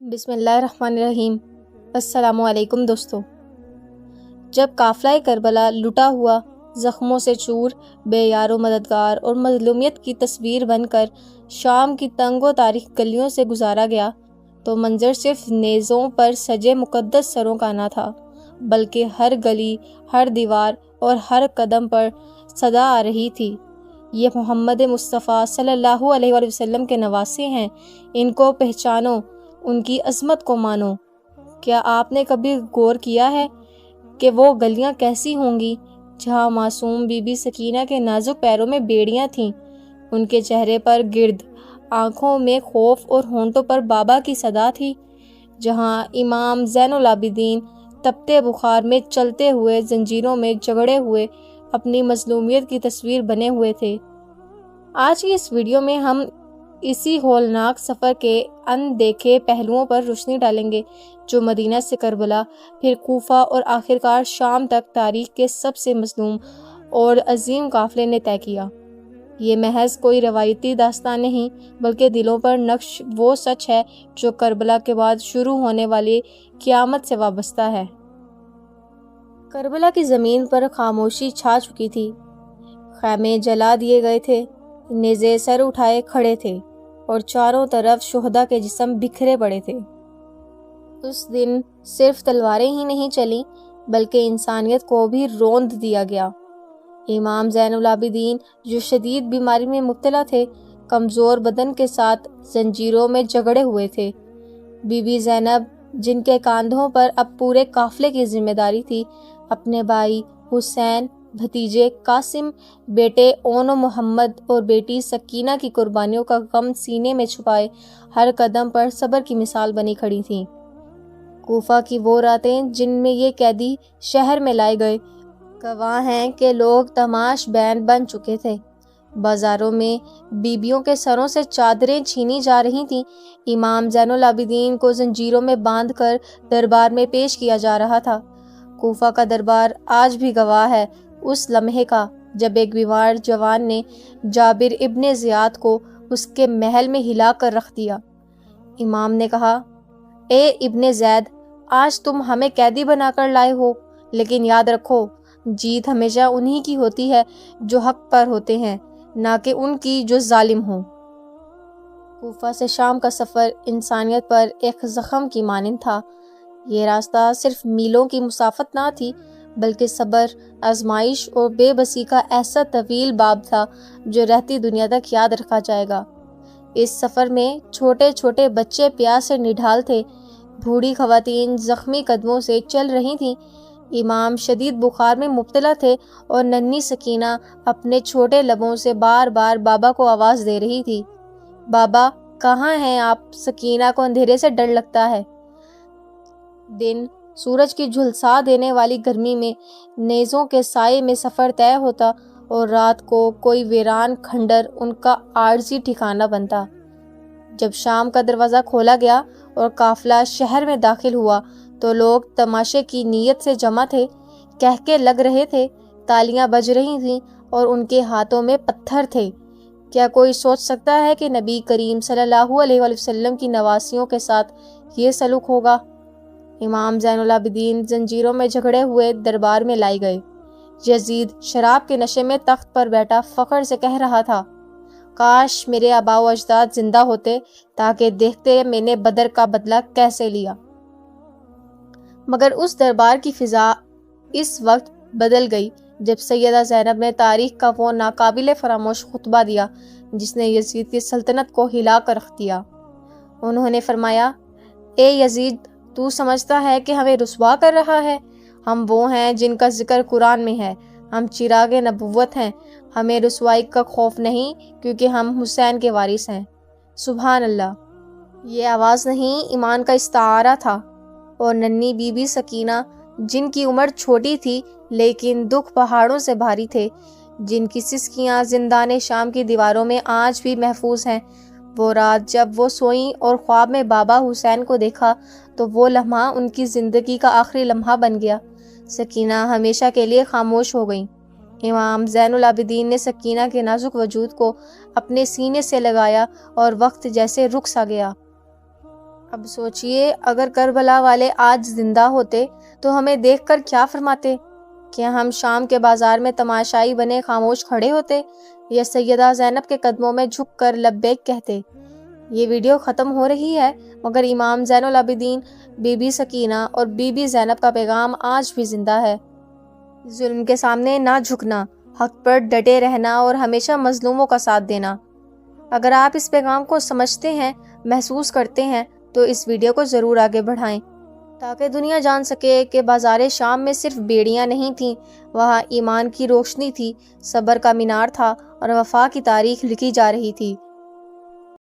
بسم اللہ الرحمن الرحیم۔ السلام علیکم دوستو۔ جب قافلہ کربلا لٹا ہوا، زخموں سے چور، بے یار و مددگار اور مظلومیت کی تصویر بن کر شام کی تنگ و تاریک گلیوں سے گزارا گیا تو منظر صرف نیزوں پر سجے مقدس سروں کا نہ تھا، بلکہ ہر گلی، ہر دیوار اور ہر قدم پر صدا آ رہی تھی، یہ محمد مصطفیٰ صلی اللہ علیہ وآلہ وسلم کے نواسے ہیں، ان کو پہچانو، ان کی عظمت کو مانو۔ کیا آپ نے کبھی غور کیا ہے کہ وہ گلیاں کیسی ہوں گی جہاں معصوم بی بی سکینہ کے نازک پیروں میں بیڑیاں تھیں، ان کے چہرے پر گرد، آنکھوں میں خوف اور ہونٹوں پر بابا کی صدا تھی، جہاں امام زین العابدین تپتے بخار میں چلتے ہوئے، زنجیروں میں جکڑے ہوئے، اپنی مظلومیت کی تصویر بنے ہوئے تھے۔ آج کی اس ویڈیو میں ہم اسی ہولناک سفر کے اندیکھے پہلوؤں پر روشنی ڈالیں گے جو مدینہ سے کربلا، پھر کوفہ اور آخرکار شام تک تاریخ کے سب سے مظلوم اور عظیم قافلے نے طے کیا۔ یہ محض کوئی روایتی داستان نہیں، بلکہ دلوں پر نقش وہ سچ ہے جو کربلا کے بعد شروع ہونے والی قیامت سے وابستہ ہے۔ کربلا کی زمین پر خاموشی چھا چکی تھی، خیمے جلا دیے گئے تھے، نیزے سر اٹھائے کھڑے تھے اور چاروں طرف شہداء کے جسم بکھرے پڑے تھے۔ اس دن صرف تلواریں ہی نہیں چلیں، بلکہ انسانیت کو بھی روند دیا گیا۔ امام زین العابدین جو شدید بیماری میں مبتلا تھے، کمزور بدن کے ساتھ زنجیروں میں جکڑے ہوئے تھے۔ بی بی زینب جن کے کاندھوں پر اب پورے قافلے کی ذمہ داری تھی، اپنے بھائی حسین، بھتیجے قاسم، بیٹے اون و محمد اور بیٹی سکینہ کی قربانیوں کا غم سینے میں چھپائے ہر قدم پر صبر کی مثال بنی کھڑی تھیں۔ کوفہ کی وہ راتیں جن میں یہ قیدی شہر میں لائے گئے، گواہ ہیں کہ لوگ تماش بین بن چکے تھے۔ بازاروں میں بیبیوں کے سروں سے چادریں چھینی جا رہی تھیں، امام زین العابدین کو زنجیروں میں باندھ کر دربار میں پیش کیا جا رہا تھا۔ کوفہ کا دربار آج بھی گواہ ہے اس لمحے کا جب ایک بیمار جوان نے جابر ابن زیاد کو اس کے محل میں ہلا کر رکھ دیا۔ امام نے کہا، اے ابن زید، آج تم ہمیں قیدی بنا کر لائے ہو، لیکن یاد رکھو، جیت ہمیشہ انہی کی ہوتی ہے جو حق پر ہوتے ہیں، نہ کہ ان کی جو ظالم ہوں۔ کوفہ سے شام کا سفر انسانیت پر ایک زخم کی مانند تھا۔ یہ راستہ صرف میلوں کی مسافت نہ تھی، بلکہ صبر، آزمائش اور بے بسی کا ایسا طویل باب تھا جو رہتی دنیا تک یاد رکھا جائے گا۔ اس سفر میں چھوٹے چھوٹے بچے پیاس سے نڈھال تھے، بوڑھی خواتین زخمی قدموں سے چل رہی تھیں، امام شدید بخار میں مبتلا تھے اور ننھی سکینہ اپنے چھوٹے لبوں سے بار بار بابا کو آواز دے رہی تھی، بابا کہاں ہیں آپ؟ سکینہ کو اندھیرے سے ڈر لگتا ہے۔ دن سورج کی جھلسا دینے والی گرمی میں نیزوں کے سائے میں سفر طے ہوتا اور رات کو کوئی ویران کھنڈر ان کا عارضی ٹھکانہ بنتا۔ جب شام کا دروازہ کھولا گیا اور قافلہ شہر میں داخل ہوا تو لوگ تماشے کی نیت سے جمع تھے، کہکے لگ رہے تھے، تالیاں بج رہی تھیں اور ان کے ہاتھوں میں پتھر تھے۔ کیا کوئی سوچ سکتا ہے کہ نبی کریم صلی اللہ علیہ وآلہ وسلم کی نواسیوں کے ساتھ یہ سلوک ہوگا؟ امام زین العابدین زنجیروں میں جکڑے ہوئے دربار میں لائے گئے۔ یزید شراب کے نشے میں تخت پر بیٹھا فخر سے کہہ رہا تھا، کاش میرے آباء و اجداد زندہ ہوتے تاکہ دیکھتے میں نے بدر کا بدلہ کیسے لیا۔ مگر اس دربار کی فضا اس وقت بدل گئی جب سیدہ زینب نے تاریخ کا وہ ناقابل فراموش خطبہ دیا جس نے یزید کی سلطنت کو ہلا کر رکھ دیا۔ انہوں نے فرمایا، اے یزید، تو سمجھتا ہے کہ ہمیں رسوا کر رہا ہے؟ ہم وہ ہیں جن کا ذکر قرآن میں ہے، ہم چراغ نبوت ہیں، ہمیں رسوائی کا خوف نہیں کیونکہ ہم حسین کے وارث ہیں۔ سبحان اللہ! یہ آواز نہیں، ایمان کا استعارہ تھا، اور ننھی بی بی سکینہ جن کی عمر چھوٹی تھی لیکن دکھ پہاڑوں سے بھاری تھے، جن کی سسکیاں زندان شام کی دیواروں میں آج بھی محفوظ ہیں، وہ رات جب وہ سوئیں اور خواب میں بابا حسین کو دیکھا تو وہ لمحہ ان کی زندگی کا آخری لمحہ بن گیا۔ سکینہ ہمیشہ کے لیے خاموش ہو گئیں۔ امام زین العابدین نے سکینہ کے نازک وجود کو اپنے سینے سے لگایا اور وقت جیسے رک سا گیا۔ اب سوچئے اگر کربلا والے آج زندہ ہوتے تو ہمیں دیکھ کر کیا فرماتے؟ کیا ہم شام کے بازار میں تماشائی بنے خاموش کھڑے ہوتے یا سیدہ زینب کے قدموں میں جھک کر لبیک کہتے؟ یہ ویڈیو ختم ہو رہی ہے مگر امام زین العابدین، بی بی سکینہ اور بی بی زینب کا پیغام آج بھی زندہ ہے۔ ظلم کے سامنے نہ جھکنا، حق پر ڈٹے رہنا اور ہمیشہ مظلوموں کا ساتھ دینا۔ اگر آپ اس پیغام کو سمجھتے ہیں، محسوس کرتے ہیں تو اس ویڈیو کو ضرور آگے بڑھائیں تاکہ دنیا جان سکے کہ بازار شام میں صرف بیڑیاں نہیں تھیں، وہاں ایمان کی روشنی تھی، صبر کا مینار تھا اور وفا کی تاریخ لکھی جا رہی تھی۔